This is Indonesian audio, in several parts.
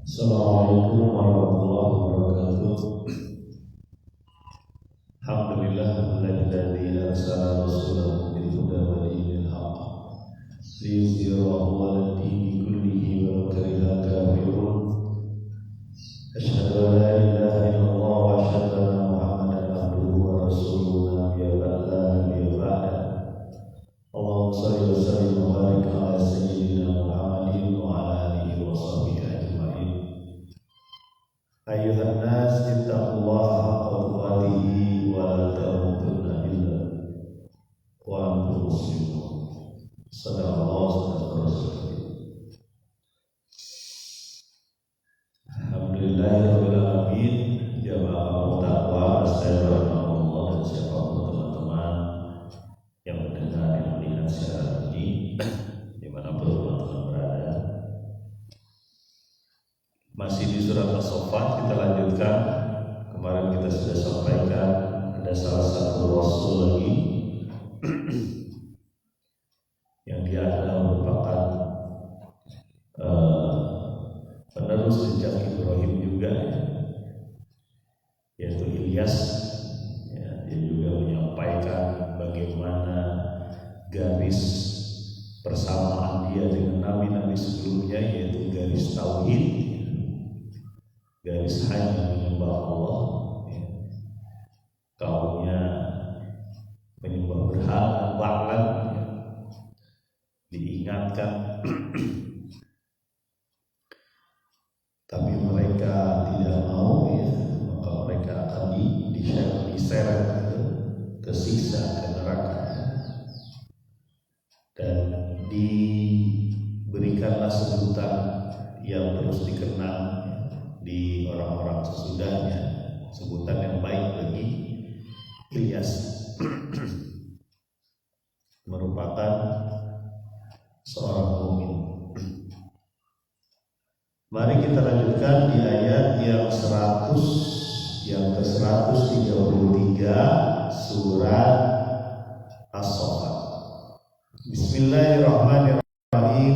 Assalamualaikum warahmatullahi wabarakatuh. Alhamdulillah alladzi arsala rasulahu bil huda wa dinil haqq liyudhhirahu 'ala ad-dini kullihi wa law karihal kafirun. Asyhadu an la ilaha illallah wa asyhadu anna Muhammadan abduhu wa rasuluhu la nabiyya ba'da. Allahumma shalli wa sallim wa barik ala sayyidina Muhammadin wa ala alihi wa sahbihi ajma'in. Ayuhan nas ittaqullaha haqqa tuqatih wa la tamutunna illa wa antum muslimun. Sadaqallahu Alhamdulillahirabbil alamin. Jamaah taqwa astagfirullah dan siapapun teman-teman yang mendengar yang melihat siaran ini dimanapun teman-teman berada. Masih di surat As-Saffat, kita lanjutkan. Kemarin kita sudah sampaikan ada salah satu rasul lagi yang dia adalah merupakan penerus jejak Ibrahim juga, yaitu Ilyas. Dia juga menyampaikan bagaimana garis persamaan dia dengan nabi-nabi sebelumnya, yaitu garis tauhid, garis hanya menyembah Allah. Kaumnya menyembah berhala, bahkan diingatkan tapi mereka tidak mau, maka mereka akan diseret ke siksa, ke neraka, dan diberikanlah sebutan yang terus dikenal di orang-orang sesudahnya, sebutan yang baik bagi Ilyas. Merupakan seorang mukmin. Mari kita lanjutkan di ayat yang 133 surat As-Saffat. Bismillahirrahmanirrahim.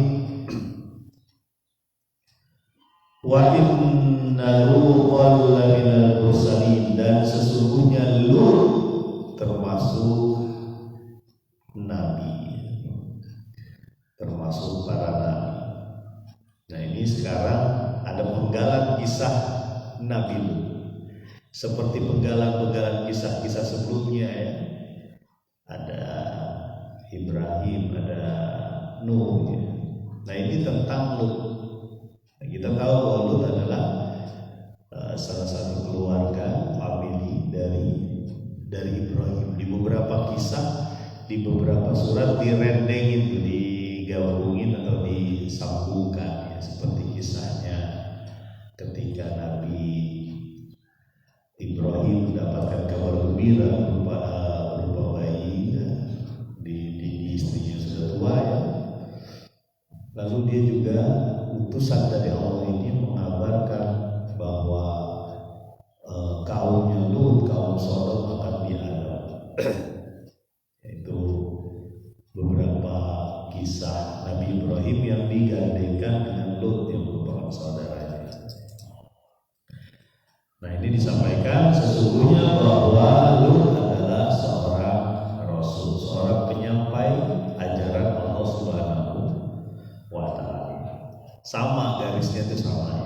Wa inna Lutan laminal mursalin, dan sesungguhnya Lut termasuk nabi, termasuk para nabi. Nah, ini sekarang ada penggalan kisah Nabi Lut, seperti penggalan kisah-kisah sebelumnya ya. Ada Ibrahim, ada Nuh ya. Nah, ini tentang Lut. Nah, kita tahu bahwa Lut adalah salah satu keluarga famili dari Ibrahim. Di beberapa kisah, di beberapa surat direndengin, digabungin atau disambungkan ya, seperti kisahnya ketika Nabi Ibrahim mendapatkan kabar gembira berupa bayi ya, di istrinya sudah tua ya. Lalu dia juga utusan dari Allah ini mengabarkan bahwa kaumnya Lut, kaum Sodom akan diadab. Yaitu beberapa kisah Nabi Ibrahim yang digandengkan dengan Lut yang merupakan saudaranya. Nah, ini disampaikan sesungguhnya bahwa Lut adalah seorang rasul, seorang penyampai ajaran Allah Subhanahu wa ta'ala. Sama garisnya itu sama.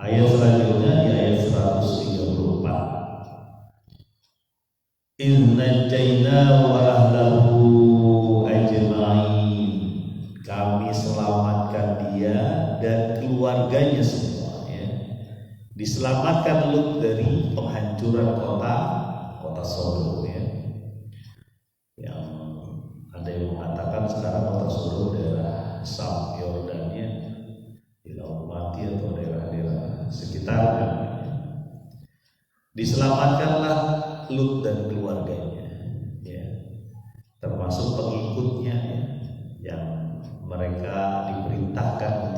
Ayat selanjutnya di ayat 134. Inna jaina wa ahlahu ajma'in, kami selamatkan dia dan keluarganya semua ya. Diselamatkan Lut dari penghancuran kota Sodom ya. Yang ada yang mengatakan sekarang kota Sodom daerah Sam, Yordania, di Laut Mati atau daerah-daerah sekitarnya. Diselamatkanlah Lut dan keluarganya ya, termasuk pengikutnya ya, yang mereka diperintahkan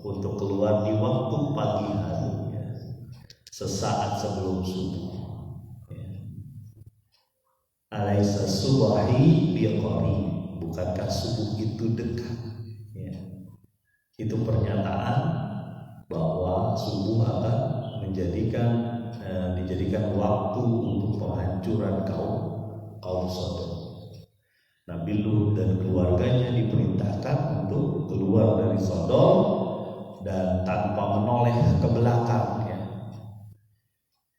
untuk keluar di waktu pagi hari ya, sesaat sebelum subuh ya. Alaisa subahi biqari, bukankah subuh itu begitu dekat. Ya. Itu pernyataan bahwa subuh akan dijadikan waktu untuk penghancuran kaum Sodom. Nabi Lut dan keluarganya diperintahkan untuk keluar dari Sodom dan tanpa menoleh ke belakang, ya.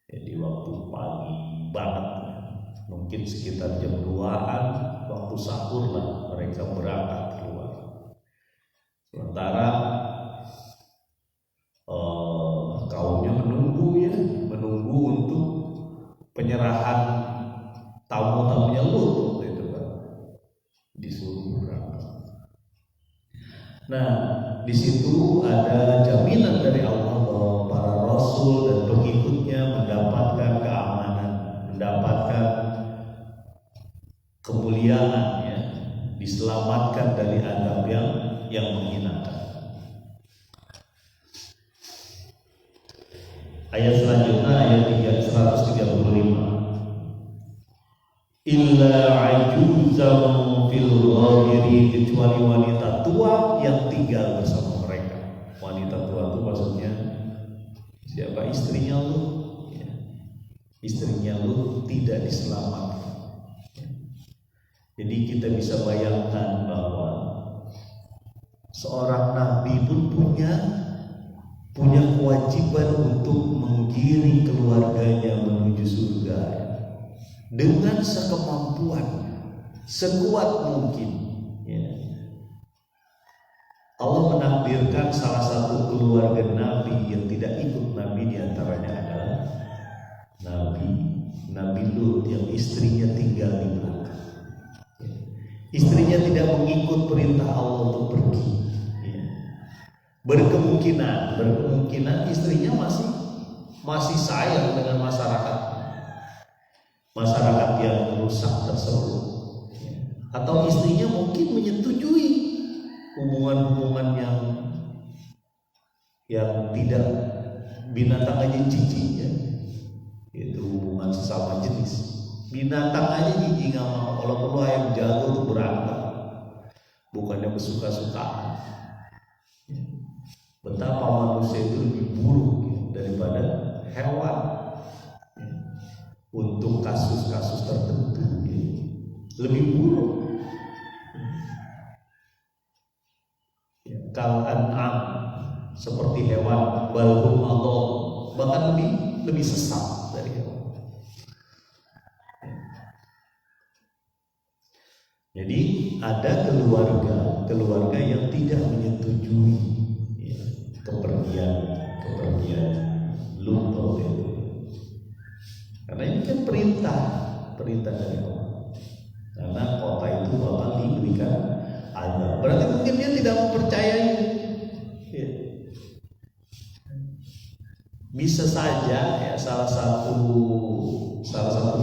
Jadi waktu pagi banget, mungkin sekitar jam 2-an waktu sahur lah mereka berangkat keluar. Sementara kaumnya menunggu untuk penyerahan tamu-tamunya Lut itu kan, disuruh berangkat. Nah, di situ ada jaminan dari Allah bahwa para rasul dan pengikutnya mendapatkan keamanan, mendapatkan kemuliaan, ya, diselamatkan dari azab yang menghinakan. Ayat selanjutnya, ayat 135. Illa ajuzam fil ghabiri, kecuali wanita tua yang tinggal bersama mereka. Wanita tua itu maksudnya siapa? Istrinya Lut, ya. Istrinya Lut tidak diselamatkan, ya. Jadi kita bisa bayangkan bahwa seorang nabi pun punya kewajiban untuk menggiring keluarganya menuju surga, ya, dengan sekemampuan, sekuat mungkin, ya. Allah menakdirkan salah satu keluarga Nabi yang tidak ikut Nabi, diantaranya adalah Nabi Lut yang istrinya tinggal di belakang, ya. Istrinya tidak mengikut perintah Allah untuk pergi, ya. Berkemungkinan istrinya masih sayang dengan masyarakat yang rusak tersebut, ya. Atau istrinya mungkin menyetujui hubungan yang tidak, binatang aja jijik, ya. Itu hubungan sesama jenis. Binatang aja jijik nggak mau. Kalau perlu ayam jago tuh berantem, bukannya bersuka-sukaan. Betapa manusia itu lebih buruk, ya, daripada hewan, ya. Untuk kasus-kasus tertentu, ya, lebih buruk, ya. Kal-an'am, seperti hewan, balhum Allah, bahkan lebih sesat dari hewan. Jadi ada keluarga yang tidak menyetujui, ya, kepergian Lut itu. Karena ini kan perintah dari Allah. Karena kota itu bakal diberikan azab. Berarti mungkin dia tidak mempercayai, ya. Bisa saja, ya, salah satu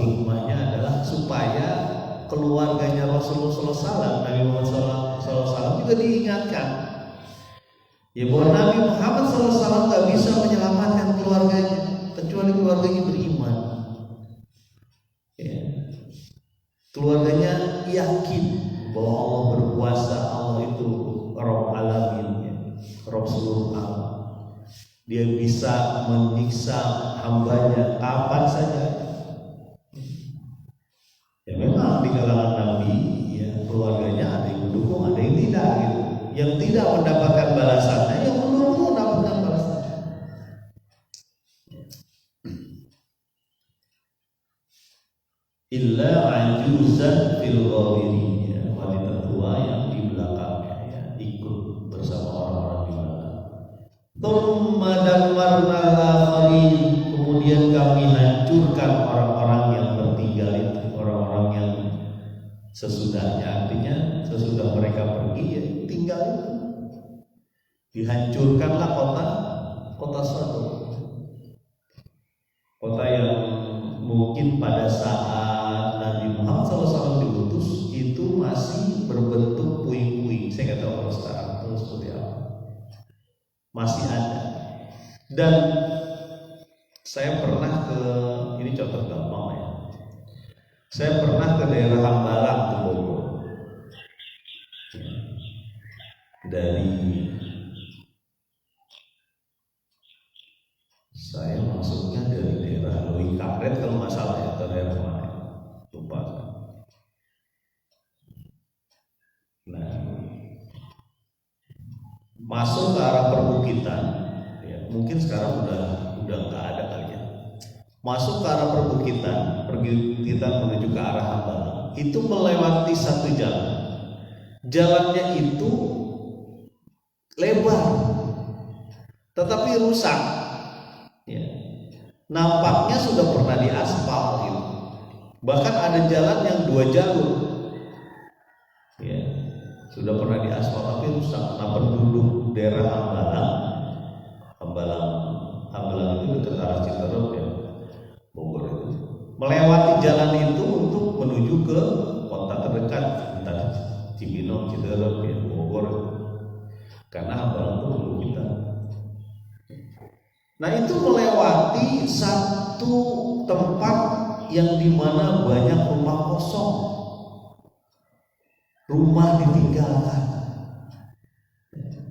hikmahnya adalah supaya keluarganya Rasulullah SAW, Nabi Muhammad SAW juga diingatkan, ya, bahwa Nabi Muhammad SAW nggak bisa menyelamatkan keluarganya kecuali keluarganya beriman, ya. Keluarganya yakin bahwa Allah berkuasa, Allah itu Rabb alamin, ya, Rabb seluruh alam. Dia bisa menyiksa hambanya kapan saja. Ya, memang di kalangan Nabi, ya, keluarganya ada yang mendukung, ada yang tidak, gitu. Yang tidak mendapatkan balasannya, yang mendukung mendapatkan balasannya. Illa ajuzan fil ghabirin, ya, wanita tua yang di belakangnya, ya, ikut bersama orang-orang di belakang. Tsumma dammarna al-akhirin, kemudian kami hancurkan orang-orang yang tertinggal itu, orang-orang yang sesudahnya, artinya sesudah mereka pergi, ya, tinggal itu. Dihancurkanlah kota Sodom, kota yang mungkin pada saat Nabi Muhammad SAW diutus itu masih berbentuk puing-puing. Saya nggak tahu kalau sekarang itu seperti apa, masih ada. Dan saya pernah ini contoh gampang, ya. Saya pernah ke daerah Hambalang, ke Bogor. dari saya masuknya dari daerah Loi Karet kalau nggak salah ya, atau daerah mana lupa. Nah, masuk ke arah perbukitan ya, mungkin sekarang udah nggak ada kali ya. Masuk ke arah perbukitan menuju ke arah Hambalang itu melewati satu jalan. Jalannya itu lebar tetapi rusak ya. Nampaknya sudah pernah diaspal gitu. Bahkan ada jalan yang 2 jalur ya, sudah pernah diaspal tapi rusak. Nah, penduduk daerah Hambalang itu dekat arah Citerep ya, Bogor itu, melewati jalan itu untuk menuju ke kota terdekat, entah Cibinong, Citerep ya, Bogor, karena Hambalang itu dulu kita. Nah, itu melewati satu tempat yang dimana banyak rumah kosong, rumah ditinggalkan.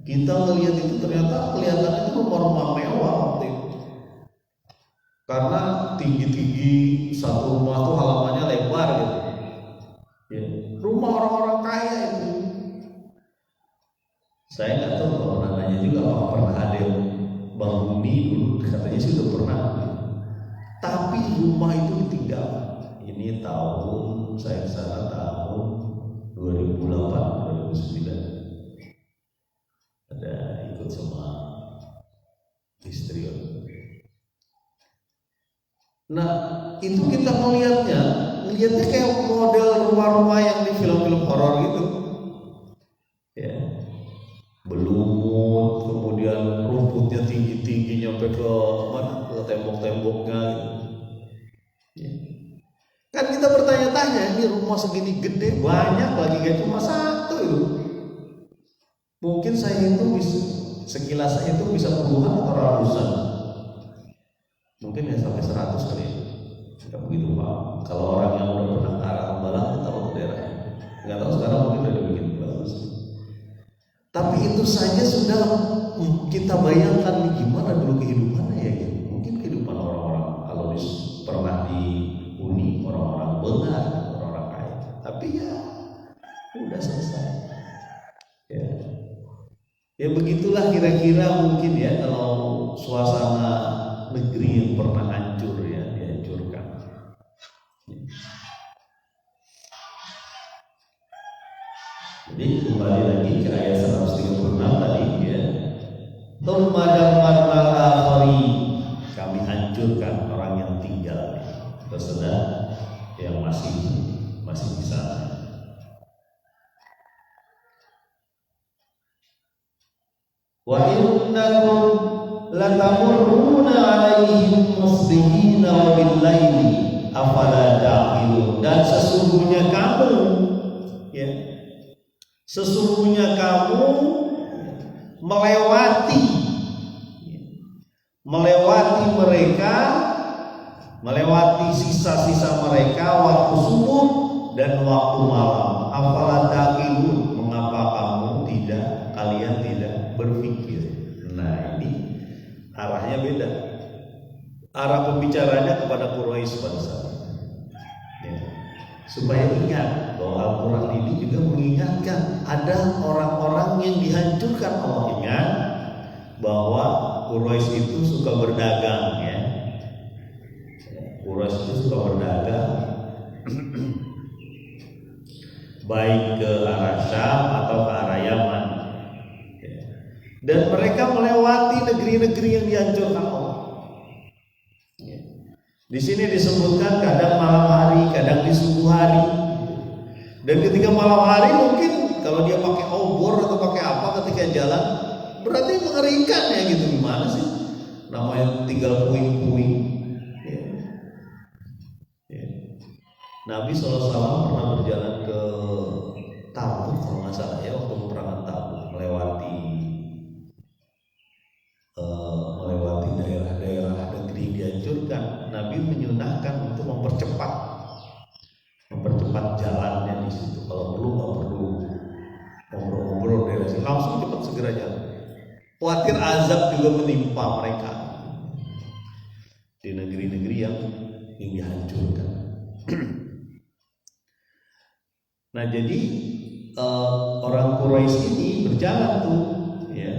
Kita melihat itu ternyata kelihatannya itu rumah-rumah mewah waktu itu, karena tinggi-tinggi, satu rumah tuh halamannya lebar gitu ya. Rumah orang-orang kaya itu. Saya nggak tahu, kalau pernah nanya juga apakah pernah ada yang bangun dulu, katanya sih udah pernah. Tapi rumah itu ditinggal. Ini tahun saya kesana tahun 2008-2009. Ada ikut sama istri. Nah, itu kita melihatnya kayak model rumah-rumah yang di film-film horor gitu ya. Belumut, kemudian rumputnya tinggi-tinggi nyampe ke mana, ke tembok-temboknya gitu ya. Kan kita bertanya-tanya, ini rumah segini gede, banyak lagi, gak cuma satu itu. Mungkin saya itu bisa, sekilas saya itu bisa puluhan atau ratusan, mungkin ya sampai 100 kali ya. Tidak begitu Pak. Kalau orang yang udah pernah ke arah Hambalang tahu daerahnya. Nggak tahu sekarang mungkin udah dibikin bagus. Tapi itu saja sudah kita bayangkan nih, gimana dulu kehidupannya ya. Mungkin kehidupan orang-orang kalau pernah dihuni orang-orang benar, orang-orang kaya. Tapi ya udah selesai. Ya begitulah kira-kira mungkin ya kalau suasana negeri yang pernah hancur ya, dihancurkan. Jadi kembali lagi ke ayat 136 tadi ya. Kami hancurkan orang yang tinggal tersedak yang masih di sana. Wa innakum latamurruna 'alaihim musbihina wa bil-laili afala ta'qilun. Dan sesungguhnya kamu melewati mereka, melewati sisa-sisa mereka waktu subuh dan waktu malam. Afala ta'qilun, mengapa kalian tidak berpikir? Nah, ini arahnya beda. Arah pembicaranya kepada Quraisy pada saat itu ya. Supaya ingat bahwa Al-Quran ini juga mengingatkan ada orang-orang yang dihancurkan Allah. Ingat bahwa Quraisy itu suka berdagang ya. Quraisy itu suka berdagang baik ke arah Syam atau ke arah Yaman. Dan mereka melewati negeri-negeri yang dihancurkan Allah. Di sini disebutkan kadang malam hari, kadang di subuh hari. Dan ketika malam hari mungkin kalau dia pakai obor atau pakai apa ketika jalan, berarti mengerikan ya gitu. Gimana sih? Namanya tinggal puing-puing. Nabi SAW pernah berjalan ke Tabuk kalau nggak salah ya, waktu peperangan Tabuk, melewati daerah-daerah negeri dihancurkan. Nabi menyunahkan untuk mempercepat jalannya di situ. Kalau perlu nggak perlu ngobrol-ngobrol daerah situ, langsung cepat segera jalan. Khawatir azab juga menimpa mereka di negeri-negeri yang dihancurkan. Nah jadi orang Quraisy ini berjalan tuh, ya,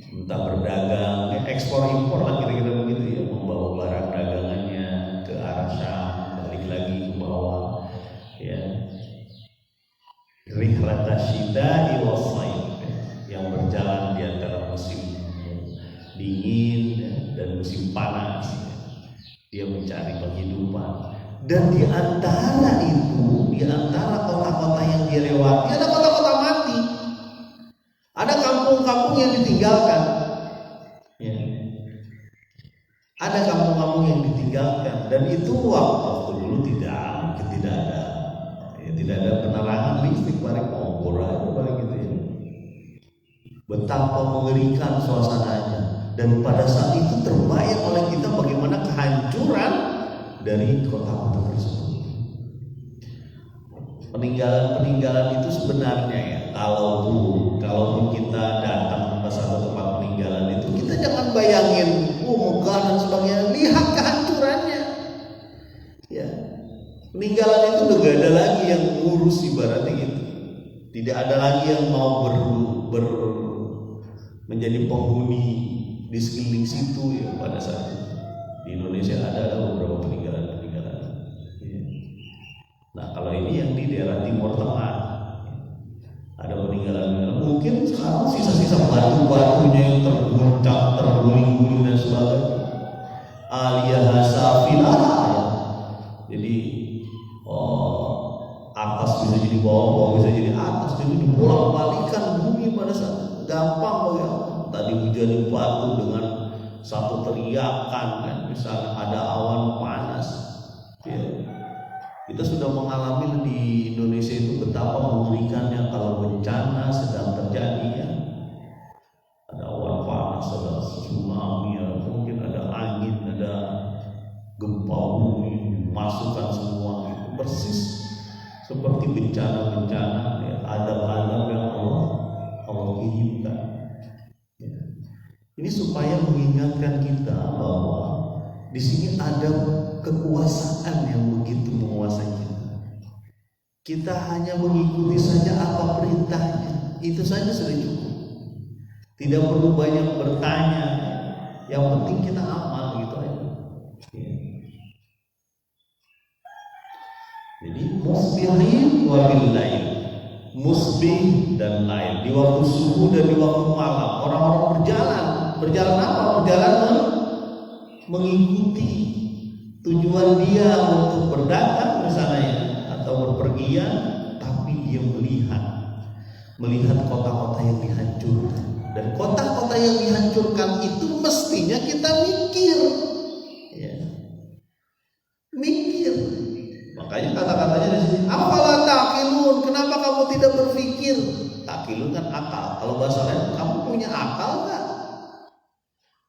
entah berdagang, ekspor impor lah kira-kira begitu ya, membawa barang dagangannya ke arah Syam, balik lagi ke bawah, ya. Rihlata syita'i was-sayf, yang berjalan di antara musim dingin dan musim panas, ya. Dia mencari penghidupan. Dan di antara itu, di antara kota-kota yang dia lewati, ada kota-kota mati, ada kampung-kampung yang ditinggalkan, ya. Ada kampung-kampung yang ditinggalkan, dan itu waktu dulu tidak ada penerangan listrik, paling kompor aja paling gitu ya. Betapa mengerikan suasananya, dan pada saat itu terbayang oleh kita bagaimana kehancuran dari kota-kota tersebut. Peninggalan-peninggalan itu sebenarnya ya, kalaupun kita datang ke satu tempat peninggalan itu, kita jangan bayangin megah dan sebagainya, lihat kehancurannya. Ya, peninggalan itu udah gak ada lagi yang ngurus, ibaratnya gitu. Tidak ada lagi yang mau menjadi penghuni di sekeliling situ ya pada saat itu. Di Indonesia ada beberapa peninggalan-peninggalan. Ya. Nah kalau ini yang di daerah Timur Tengah ada peninggalan-peninggalan. Mungkin sekarang sisa-sisa batu-batunya yang terguncang, terguling-guling dan sebagainya. Aliyah safilah. Ya. Jadi atas bisa jadi bawah bisa jadi atas, jadi dibolak-balikan bumi pada saat gampang ya. Tadi hujan batu dengan satu teriakan kan, misalnya ada awan panas ya. Kita sudah mengalami di Indonesia itu betapa mengerikannya kalau bencana sedang terjadi ya. Ada awan panas, ada tsunami ya, mungkin ada angin, ada gempa bumi, masukkan semua itu persis seperti bencana-bencana ya, adab-adab yang Allah kirimkan. Ini supaya mengingatkan kita bahwa di sini ada kekuasaan yang begitu menguasai kita. Kita hanya mengikuti saja apa perintahnya, itu saja sudah cukup. Tidak perlu banyak bertanya, yang penting kita amal gitu aja. Ya. Jadi musbihin wa bil-lail, musbih dan lail, di waktu subuh dan di waktu malam orang-orang berjalan apa? Berjalan mengikuti tujuan dia untuk berdagang misalnya atau berpergian, tapi dia melihat kota-kota yang dihancurkan. Dan kota-kota yang dihancurkan itu mestinya kita mikir ya. Mikir. Makanya kata-katanya di sini, apalah ta'qilun, kenapa kamu tidak berpikir? Ta'qilun kan akal. Kalau bahasa lain, kamu punya akal enggak?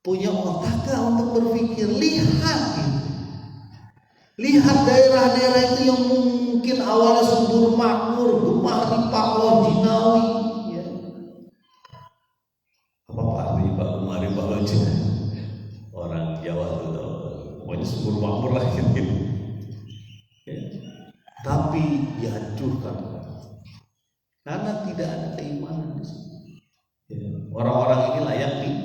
Punya otak gak untuk berpikir? Lihat gitu. Lihat daerah-daerah itu yang mungkin awalnya subur makmur, Gemah, Ripah, Lojinawi ya. Apa artinya Pak Gemah, Ripah, Lojinawi? Orang Jawa itu tahu, pokoknya subur makmur lah gitu ya. Tapi dihancurkan karena tidak ada keimanan di sini ya. Orang-orang ini layak nih.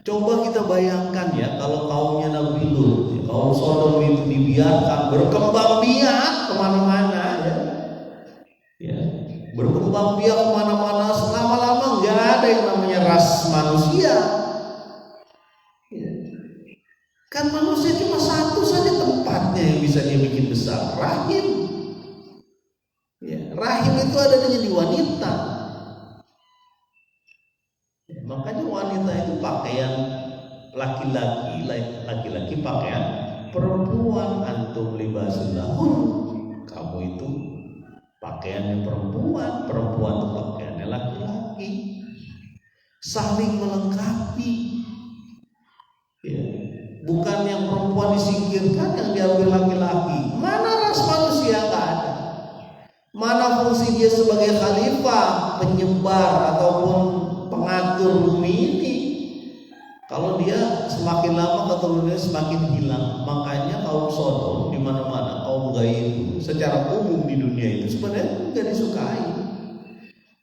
Coba kita bayangkan ya, kalau kaumnya Nabi Lut, ya, kaum Sodom itu dibiarkan berkembang biak kemana-mana ya, berkembang biak kemana-mana, selama-lama nggak ada yang namanya ras manusia. Ya. Kan manusia cuma satu saja tempatnya yang bisa dia bikin besar, rahim. Ya, rahim itu adanya di wanita. Makanya wanita itu pakaian laki-laki pakaian perempuan, antum libasul lahun, kamu itu pakaiannya perempuan itu pakaiannya laki-laki, saling melengkapi ya. Bukan yang perempuan disingkirkan, yang diambil laki-laki. Mana ras manusia? Nggak ada. Mana fungsi dia sebagai khalifah, penyebar ataupun pengadil keturunannya semakin hilang. Makanya kaum Sodom di mana-mana, kaum gaya itu secara umum di dunia itu sebenarnya nggak disukai.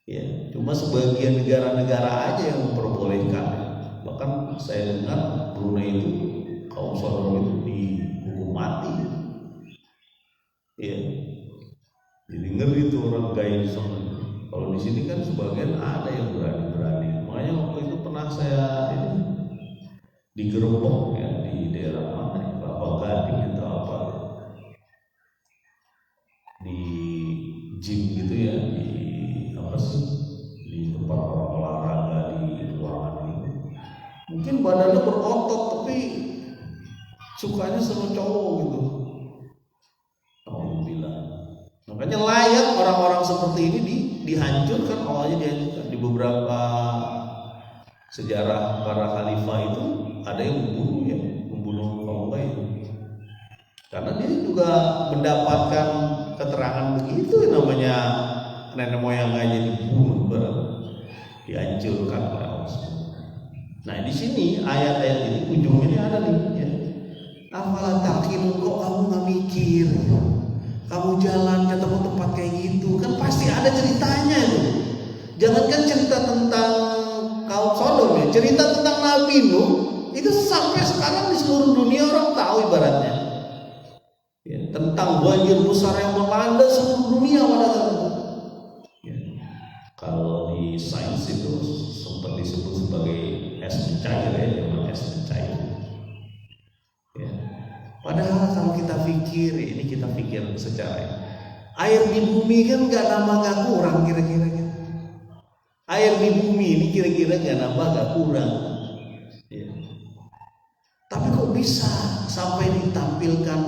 Ya, cuma sebagian negara-negara aja yang memperbolehkan. Bahkan saya dengar Brunei itu kaum Sodom itu dihukum mati. Ya, jadi ngeri itu orang gaya di sana. Kalau di sini kan sebagian ada yang berani-berani. Makanya waktu itu pernah saya digerebek ya di daerah mana ya, Kelapa Gading atau apa, di gym gitu ya, di apa sih, di tempat orang olahraga di ruangan itu. Mungkin badannya berotot tapi sukanya sama cowok gitu. Alhamdulillah. Makanya layak orang-orang seperti ini dihancurkan. Awalnya dihancurkan di beberapa sejarah para khalifah itu ada yang membunuh kaum baik. Karena dia juga mendapatkan keterangan begitu, namanya nenek moyangnya dibunuh, dihancurkan oleh Allah. Nah di sini ayat-ayat ini ujungnya ada nih. Ya. Afala taqilun, kok kamu nggak mikir? Kamu jalan ke tempat kayak gitu, kan pasti ada ceritanya itu. Jangankan cerita tentang kaum Sodom ya, cerita tentang Nabi Nuh itu sampai sekarang di seluruh dunia orang tahu ibaratnya. Ya, tentang banjir besar yang melanda seluruh dunia pada saat itu. Ya. Kalau di sains itu sempat disebut sebagai es mencair ya, zaman es mencair. Ya. Padahal kalau kita pikir, ini kita pikir secara air di bumi kan nggak kurang kira-kira. Air di bumi ini kira-kira nggak nambah nggak kurang. Ya. Tapi kok bisa sampai ditampilkan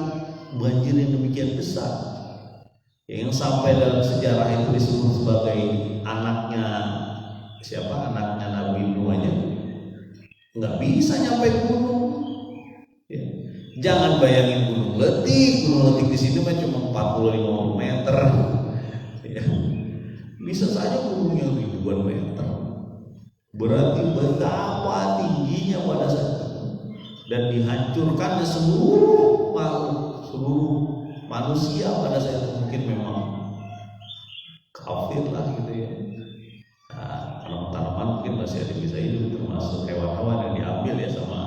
banjir yang demikian besar? Yang sampai dalam sejarah itu disebut sebagai anaknya siapa? Anaknya Nabi Nuh aja nggak bisa nyampe gunung. Ya. Jangan bayangin Gunung Letik di sini mah cuma 40-50 meter. Ya. Bisa saja gunungnya ribuan meter. Berarti betapa tingginya pada saat itu. Dan dihancurkannya seluruh manusia pada saat itu. Mungkin memang kafir lah gitu ya. Nah, tanaman mungkin masih ada bisa hidup, termasuk hewan-hewan yang diambil ya sama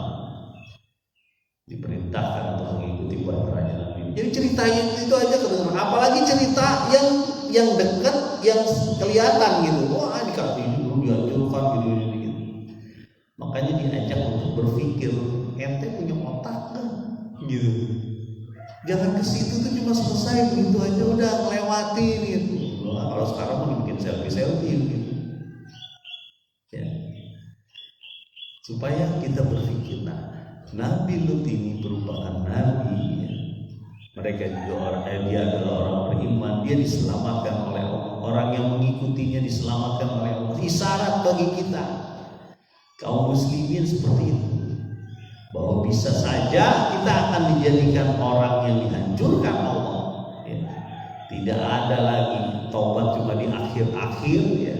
diperintahkan untuk mengikuti bahtera Nabi. Jadi ceritanya itu aja kedengaran. Apalagi cerita yang dekat, yang kelihatan gitu. Wah dikasih dulu dihancurkan gitu. Makanya diajak untuk berpikir, ente punya otak kan? Gitu. Jangan ke situ tuh cuma selesai begitu aja udah ngelewatin gitu. Nah, kalau sekarang mau bikin selfie gitu. Ya. Supaya kita berpikir, Nabi Lut ini merupakan nabi. Ya. Mereka juga dia adalah orang beriman. Dia diselamatkan oleh Allah. Orang yang mengikutinya diselamatkan oleh Allah. Isyarat bagi kita kaum muslimin seperti itu, bahwa bisa saja kita akan dijadikan orang yang dihancurkan Allah. Ya. Tidak ada lagi taubat cuma di akhir-akhir. Ya.